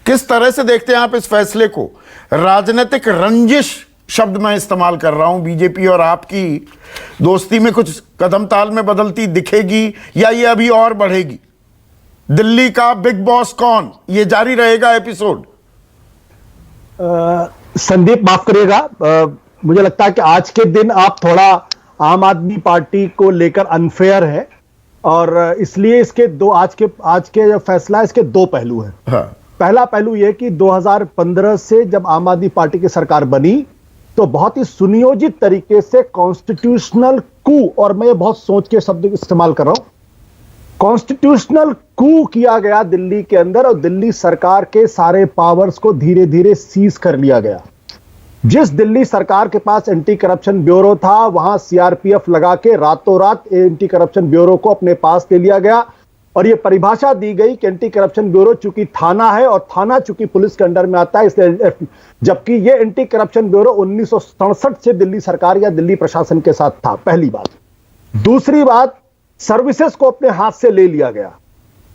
किस तरह से देखते हैं आप इस फैसले को? राजनीतिक रंजिश शब्द मैं इस्तेमाल कर रहा हूं। बीजेपी और आपकी दोस्ती में कुछ कदम ताल में बदलती दिखेगी या ये अभी और बढ़ेगी? दिल्ली का बिग बॉस कौन, ये जारी रहेगा एपिसोड? संदीप माफ करिएगा, मुझे लगता है कि आज के दिन आप थोड़ा आम आदमी पार्टी को लेकर अनफेयर है और इसलिए इसके दो आज के जो फैसला है इसके दो पहलू हैं। हाँ। पहला पहलू यह कि 2015 से जब आम आदमी पार्टी की सरकार बनी तो बहुत ही सुनियोजित तरीके से कॉन्स्टिट्यूशनल कू, और मैं बहुत सोच के शब्द इस्तेमाल कर रहा हूं, कॉन्स्टिट्यूशनल कू किया गया दिल्ली के अंदर और दिल्ली सरकार के सारे पावर्स को धीरे धीरे सीज कर लिया गया। जिस दिल्ली सरकार के पास एंटी करप्शन ब्यूरो था वहां सीआरपीएफ लगा के रातों रात एंटी करप्शन ब्यूरो को अपने पास ले लिया गया और यह परिभाषा दी गई कि एंटी करप्शन ब्यूरो चूंकि थाना है और थाना चूंकि पुलिस के अंडर में आता है, इसलिए जबकि यह एंटी करप्शन ब्यूरो 1967 से दिल्ली सरकार या दिल्ली प्रशासन के साथ था। पहली बात। दूसरी बात, सर्विसेज को अपने हाथ से ले लिया गया।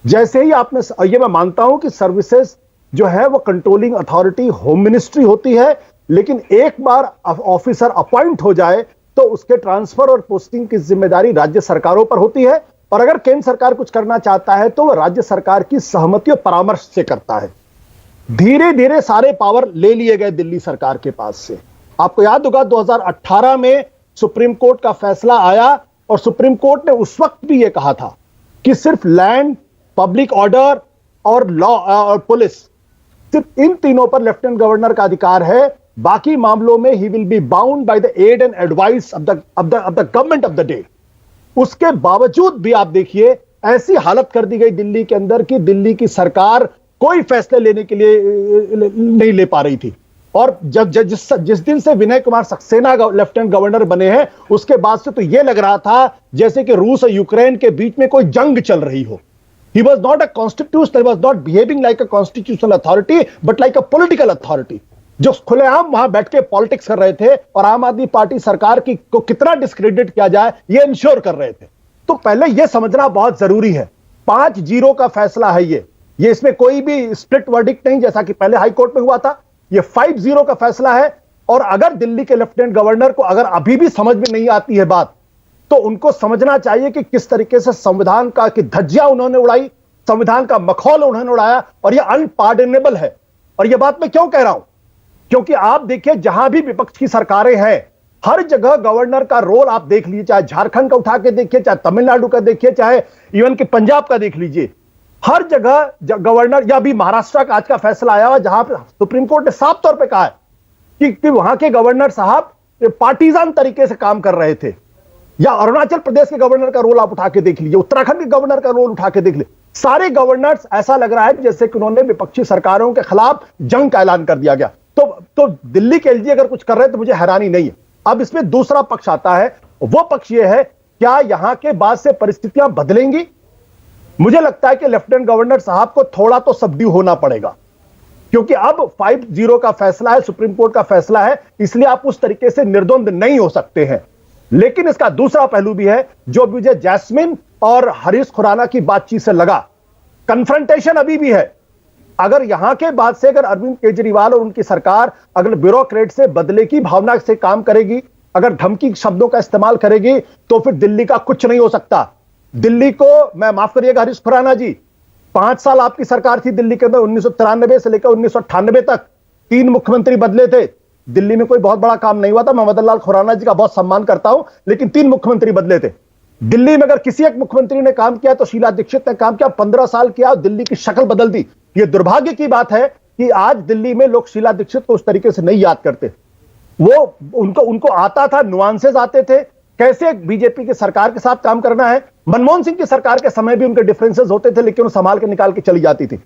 जैसे ही आपने, ये मैं मानता हूं कि सर्विसेज जो है वो कंट्रोलिंग अथॉरिटी होम मिनिस्ट्री होती है, लेकिन एक बार ऑफिसर अपॉइंट हो जाए तो उसके ट्रांसफर और पोस्टिंग की जिम्मेदारी राज्य सरकारों पर होती है और अगर केंद्र सरकार कुछ करना चाहता है तो वह राज्य सरकार की सहमति और परामर्श से करता है। धीरे धीरे सारे पावर ले लिए गए दिल्ली सरकार के पास से। आपको याद होगा 2018 में सुप्रीम कोर्ट का फैसला आया और सुप्रीम कोर्ट ने उस वक्त भी यह कहा था कि सिर्फ लैंड, पब्लिक ऑर्डर और लॉ और पुलिस, सिर्फ इन तीनों पर लेफ्टिनेंट गवर्नर का अधिकार है। बाकी मामलों में he will be bound by the aid and advice of the government of the day. उसके बावजूद भी आप देखिए ऐसी हालत कर दी गई दिल्ली के अंदर कि दिल्ली की सरकार कोई फैसले लेने के लिए नहीं ले पा रही थी। और जब जिस दिन से विनय कुमार सक्सेना लेफ्टिनेंट गवर्नर बने हैं उसके बाद से तो यह लग रहा था जैसे कि रूस और यूक्रेन के बीच में कोई जंग चल रही हो। He was not a constitutional, he was not behaving like a constitutional authority, but like a political authority, जो खुलेआम वहां बैठ के पॉलिटिक्स कर रहे थे और आम आदमी पार्टी सरकार की को कितना डिस्क्रेडिट किया जाए ये इंश्योर कर रहे थे। तो पहले यह समझना बहुत जरूरी है। 5-0 का फैसला है ये इसमें कोई भी स्प्लिट वर्डिक्ट नहीं जैसा कि पहले हाई कोर्ट में हुआ था। ये 5-0 का फैसला है और अगर दिल्ली के लेफ्टिनेंट गवर्नर को अगर अभी भी समझ में नहीं आती है बात तो उनको समझना चाहिए कि किस तरीके से संविधान का की धज्जियां उन्होंने उड़ाई, संविधान का मखौल उन्होंने उड़ाया और यह अनपार्डनेबल है। और यह बात मैं क्यों कह रहा हूं, क्योंकि आप देखिए जहां भी विपक्ष की सरकारें हैं हर जगह गवर्नर का रोल आप देख लीजिए, चाहे झारखंड का उठा के देखिए, चाहे तमिलनाडु का देखिए, चाहे इवन कि पंजाब का देख लीजिए, हर जगह गवर्नर, या भी महाराष्ट्र का आज का फैसला आया हुआ जहां पर सुप्रीम कोर्ट ने साफ तौर पर कहा है कि वहां के गवर्नर साहब पार्टीजान तरीके से काम कर रहे थे। या अरुणाचल प्रदेश के गवर्नर का रोल आप उठा के देख लीजिए, उत्तराखंड के गवर्नर का रोल उठा के देख लीजिए, सारे गवर्नर्स ऐसा लग रहा है जैसे कि उन्होंने विपक्षी सरकारों के खिलाफ जंग का ऐलान कर दिया गया। तो दिल्ली के एलजी अगर कुछ कर रहे हैं तो मुझे हैरानी नहीं है। अब इसमें दूसरा पक्ष आता है, वो पक्ष ये है क्या यहां के बाद से परिस्थितियां बदलेंगी? मुझे लगता है कि लेफ्टिनेंट गवर्नर साहब को थोड़ा तो सबड्यू होना पड़ेगा क्योंकि अब 5-0 का फैसला है, सुप्रीम कोर्ट का फैसला है, इसलिए आप उस तरीके से निर्द्वंद नहीं हो सकते हैं। लेकिन इसका दूसरा पहलू भी है जो मुझे जैस्मिन और हरीश खुराना की बातचीत से लगा, कन्फ्रंटेशन अभी भी है। अगर यहां के बाद से अगर अरविंद केजरीवाल और उनकी सरकार अगर ब्यूरोक्रेट से बदले की भावना से काम करेगी, अगर धमकी शब्दों का इस्तेमाल करेगी तो फिर दिल्ली का कुछ नहीं हो सकता। दिल्ली को, मैं माफ करिएगा हरीश खुराना जी, 5 साल आपकी सरकार थी दिल्ली के अंदर, 1993 से लेकर 1998 तक 3 मुख्यमंत्री बदले थे। दिल्ली में कोई बहुत बड़ा काम नहीं हुआ था, मैं मदन लाल खुराना जी का बहुत सम्मान करता हूं, लेकिन 3 मुख्यमंत्री बदले थे। दिल्ली में अगर किसी एक मुख्यमंत्री ने काम किया तो शीला दीक्षित ने काम किया, 15 साल किया और दिल्ली की शक्ल बदल दी। यह दुर्भाग्य की बात है कि आज दिल्ली में लोग शीला दीक्षित को उस तरीके से नहीं याद करते। वो उनको आता था, नुआंसेस आते थे, कैसे बीजेपी की सरकार के साथ काम करना है। मनमोहन सिंह की सरकार के समय भी उनके डिफरेंसेस होते थे लेकिन वो संभाल के निकाल के चली जाती थी।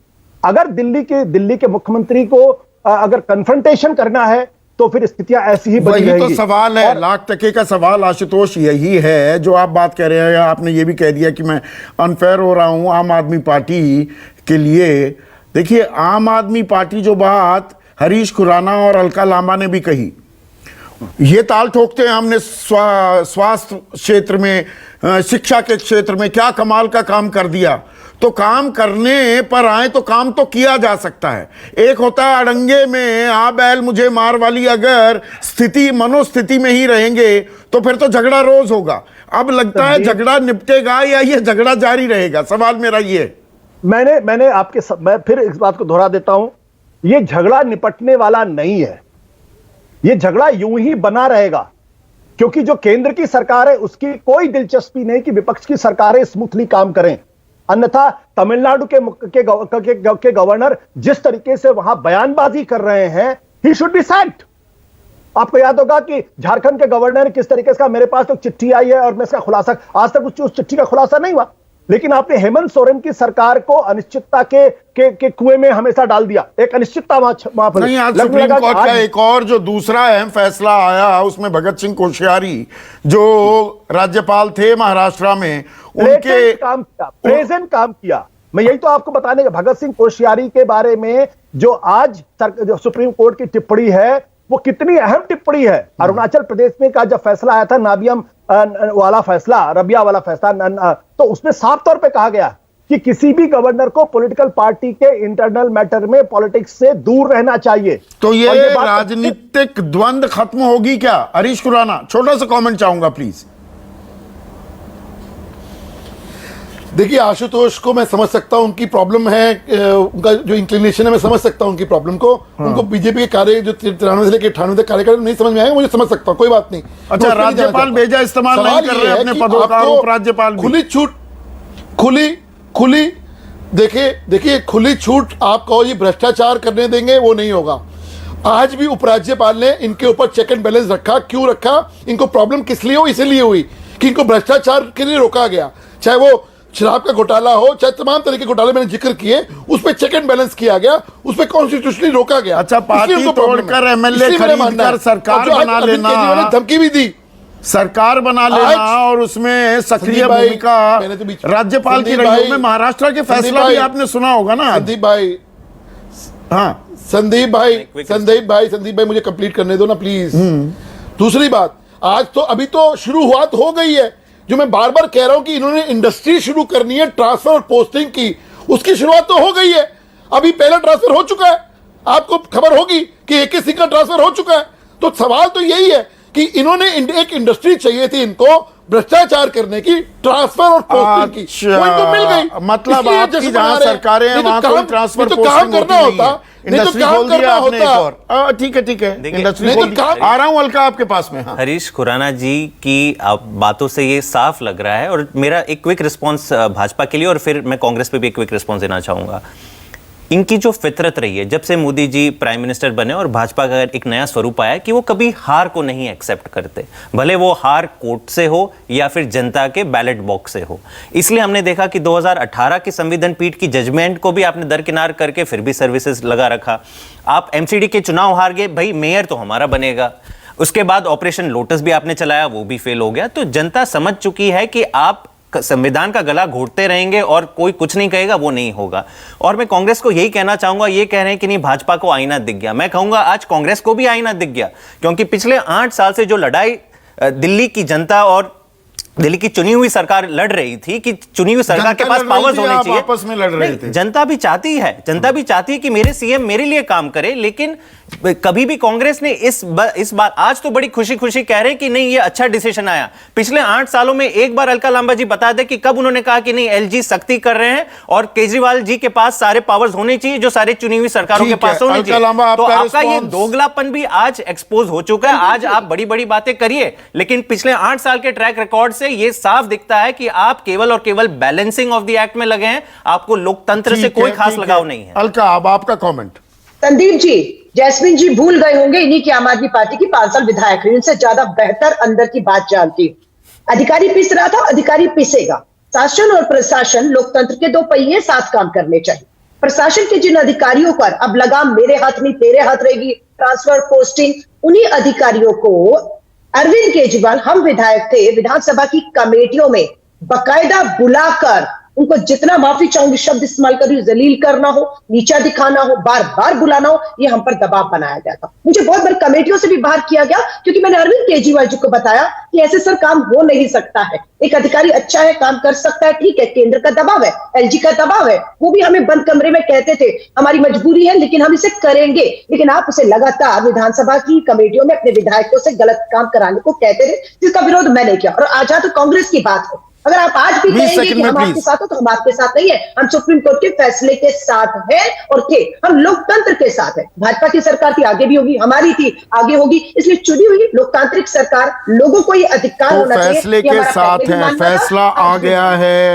अगर दिल्ली के मुख्यमंत्री को अगर कन्फ्रंटेशन करना है तो फिर स्थितियां ऐसी ही बनी रहेंगी। वही तो सवाल है, लाख टके का सवाल आशुतोष यही है जो आप बात कह रहे हैं। आपने ये भी कह दिया कि मैं अनफेयर हो रहा हूं आम आदमी पार्टी के लिए। देखिए, आम आदमी पार्टी जो बात हरीश खुराना और अलका लांबा ने भी कही, ये ताल ठोकते हैं हमने स्वास्थ्य क्षेत्र में, शिक्षा के क्षेत्र में क्या कमाल का काम कर दिया, तो काम करने पर आए तो काम तो किया जा सकता है। एक होता है अड़ंगे में आ बैल मुझे मार वाली अगर स्थिति मनोस्थिति में ही रहेंगे तो फिर तो झगड़ा रोज होगा। अब लगता है झगड़ा निपटेगा या ये झगड़ा जारी रहेगा? सवाल मेरा ये। मैंने मैं फिर इस बात को दोहरा देता हूं, ये झगड़ा निपटने वाला नहीं है, ये झगड़ा यूं ही बना रहेगा, क्योंकि जो केंद्र की सरकार है उसकी कोई दिलचस्पी नहीं कि विपक्ष की सरकारें स्मूथली काम करें। अन्यथा तमिलनाडु के गवर्नर जिस तरीके से वहां बयानबाजी कर रहे हैं, ही शुड बी सैक्ड। आपको याद होगा कि झारखंड के गवर्नर ने किस तरीके से, मेरे पास तो चिट्ठी आई है और मैं इसका खुलासा, आज तक उस चिट्ठी का खुलासा नहीं हुआ, लेकिन आपने हेमंत सोरेन की सरकार को अनिश्चितता के कुएं में हमेशा डाल दिया। एक अनिश्चितता वहां नहीं, आज सुप्रीम कोर्ट का एक और जो दूसरा अहम फैसला आया, उसमें भगत सिंह कोश्यारी जो राज्यपाल थे महाराष्ट्र में, उनके प्रेजेंट काम किया। मैं यही तो आपको बताने का, भगत सिंह कोश्यारी के बारे में जो आज जो सुप्रीम कोर्ट की टिप्पणी है वो कितनी अहम टिप्पणी है। अरुणाचल प्रदेश में का जब फैसला आया था, नाबियम वाला फैसला, रबिया वाला फैसला, तो उसमें साफ तौर पे कहा गया कि किसी भी गवर्नर को पॉलिटिकल पार्टी के इंटरनल मैटर में पॉलिटिक्स से दूर रहना चाहिए। तो ये राजनीतिक द्वंद्व खत्म होगी क्या? हरीश खुराना, छोटा सा कमेंट चाहूंगा प्लीज। देखिए, आशुतोष को मैं समझ सकता हूं, उनकी प्रॉब्लम है, उनका जो इंक्लिनेशन है मैं समझ सकता हूं उनकी प्रॉब्लम को। उनको बीजेपी के कार्य जो 93 से लेकर 98 तक कार्यक्रम नहीं समझ में आएगा, मुझे समझ सकता हूं, कोई बात नहीं। अच्छा, राज्यपाल भेजा इस्तेमाल नहीं कर रहे अपने पदों का आरोप राज्यपाल भी। खुली छूट, खुली देखिए खुली छूट आप कहो ये भ्रष्टाचार करने देंगे, वो नहीं होगा। आज भी उपराज्यपाल ने इनके ऊपर चेक एंड बैलेंस रखा। क्यों रखा? इनको प्रॉब्लम किस लिए हो? इसलिए हुई कि इनको भ्रष्टाचार के लिए रोका गया, चाहे वो शराब का घोटाला हो, चाहे तमाम तरह के घोटाले मैंने जिक्र किए, उस पे चेक एंड बैलेंस किया गया, उस पे कॉन्स्टिट्यूशनली रोका गया। अच्छा, पार्टी तोड़कर एमएलए खरीदकर सरकार बना लेना, धमकी भी दी, सरकार बना लेना और उसमें सक्रिय भूमिका राज्यपाल की रही में महाराष्ट्र के फैसला भी आपने सुना होगा ना। संदीप भाई, हाँ संदीप भाई मुझे कंप्लीट करने दो ना प्लीज। दूसरी बात, आज तो अभी तो शुरुआत हो गई है, जो मैं बार बार कह रहा हूं कि इन्होंने इंडस्ट्री शुरू करनी है, ट्रांसफर और पोस्टिंग की, उसकी शुरुआत तो हो गई है। अभी पहला ट्रांसफर हो चुका है, आपको खबर होगी कि AK सिंह का ट्रांसफर हो चुका है। तो सवाल तो यही है कि इन्होंने एक इंडस्ट्री चाहिए थी इनको भ्रष्टाचार करने की, ट्रांसफर और पोस्टिंग की, वो इनको मिल गई। मतलब आपकी जहां सरकारें हैं वहां कोई ट्रांसफर पोस्टिंग काम करना होता, इंडस्ट्री खोल दिया आपने एक और। ठीक है, इंडस्ट्री खोल दिया। आ रहा हूं अलका आपके पास में। हरीश खुराना जी की बातों से ये साफ लग रहा है, और मेरा एक क्विक रिस्पांस भाजपा के लिए और फिर मैं कांग्रेस पे भी एक क्विक रिस्पांस देना चाहूंगा। इनकी जो फितरत रही है जब से मोदी जी प्राइम मिनिस्टर बने और भाजपा का एक नया स्वरूप आया कि वो कभी हार को नहीं एक्सेप्ट करते, भले वो हार कोर्ट से हो या फिर जनता के बैलेट बॉक्स से हो। इसलिए हमने देखा कि 2018 की संविधान पीठ की जजमेंट को भी आपने दरकिनार करके फिर भी सर्विसेज लगा रखा। आप MCD के चुनाव हार गए, भाई मेयर तो हमारा बनेगा। उसके बाद ऑपरेशन लोटस भी आपने चलाया, वो भी फेल हो गया। तो जनता समझ चुकी है कि आप संविधान का गला घोटते रहेंगे और कोई कुछ नहीं कहेगा, वो नहीं होगा। और मैं कांग्रेस को यही कहना चाहूंगा, ये कह रहे हैं कि नहीं भाजपा को आईना दिख गया, मैं कहूंगा आज कांग्रेस को भी आईना दिख गया, क्योंकि पिछले 8 साल से जो लड़ाई दिल्ली की जनता और दिल्ली की चुनी हुई सरकार लड़ रही थी कि चुनी हुई सरकार के पास पावर्स होने चाहिए, आपस में लड़ रहे थे। जनता भी चाहती है कि मेरे CM मेरे लिए काम करे, लेकिन कभी भी कांग्रेस ने इस बार आज तो बड़ी खुशी कह रहे कि नहीं ये अच्छा डिसीजन आया। पिछले 8 सालों में एक बार अलका लांबा जी बता दे कि कब उन्होंने कहा कि नहीं LG सख्ती कर रहे हैं और केजरीवाल जी के पास सारे पावर्स होने चाहिए जो सारे चुनी हुई सरकारों के पास होने चाहिए। तो आपका ये दोगलापन भी आज एक्सपोज हो चुका है। आज आप बड़ी बातें करिए, लेकिन पिछले 8 साल के ट्रैक रिकॉर्ड से ये साफ दिखता है कि आप केवल और केवल बैलेंसिंग ऑफ द एक्ट में लगे हैं, आपको लोकतंत्र से कोई खास लगाव नहीं है। अलका, अब आपका कमेंट। संदीप जी, जैस्मिन जी भूल गए होंगे इन्हीं की आम आदमी पार्टी की 5 साल विधायक रही, उनसे ज्यादा बेहतर अंदर की बात जानती। अधिकारी पिस रहा था, अधिकारी पिसेगा। शासन और प्रशासन लोकतंत्र के 2 पहिए, साथ काम करने चाहिए। प्रशासन के जिन अधिकारियों पर अब लगाम मेरे हाथ नहीं तेरे हाथ रहेगी, ट्रांसफर पोस्टिंग, उन्हीं अधिकारियों को अरविंद केजरीवाल, हम विधायक थे, विधानसभा की कमेटियों में बकायदा बुलाकर उनको जितना माफी चाहूंगी शब्द इस्तेमाल कर रही हूं, जलील करना हो, नीचा दिखाना हो, बार बार बुलाना हो, ये हम पर दबाव बनाया गया था। मुझे बहुत बार कमेटियों से भी बाहर किया गया, क्योंकि मैंने अरविंद केजरीवाल जी को बताया कि ऐसे सर काम हो नहीं सकता है। एक अधिकारी अच्छा है, काम कर सकता है, ठीक है, केंद्र का दबाव है, एलजी का दबाव है, वो भी हमें बंद कमरे में कहते थे हमारी मजबूरी है लेकिन हम इसे करेंगे। लेकिन आप उसे लगातार विधानसभा की कमेटियों में अपने विधायकों से गलत काम कराने को कहते थे, जिसका विरोध मैंने किया। और आज तो कांग्रेस की बात है, अगर आप आज भी कहेंगे कि हम आपके साथ हो तो हम आपके साथ नहीं है। हम सुप्रीम कोर्ट के फैसले के साथ हैं और थे, हम लोकतंत्र के साथ हैं। भाजपा की सरकार थी, आगे भी होगी, हमारी थी, आगे होगी। इसलिए चुनी हुई लोकतांत्रिक सरकार, लोगों को ये अधिकार होना चाहिए फैसले के साथ है, फैसला आ गया है।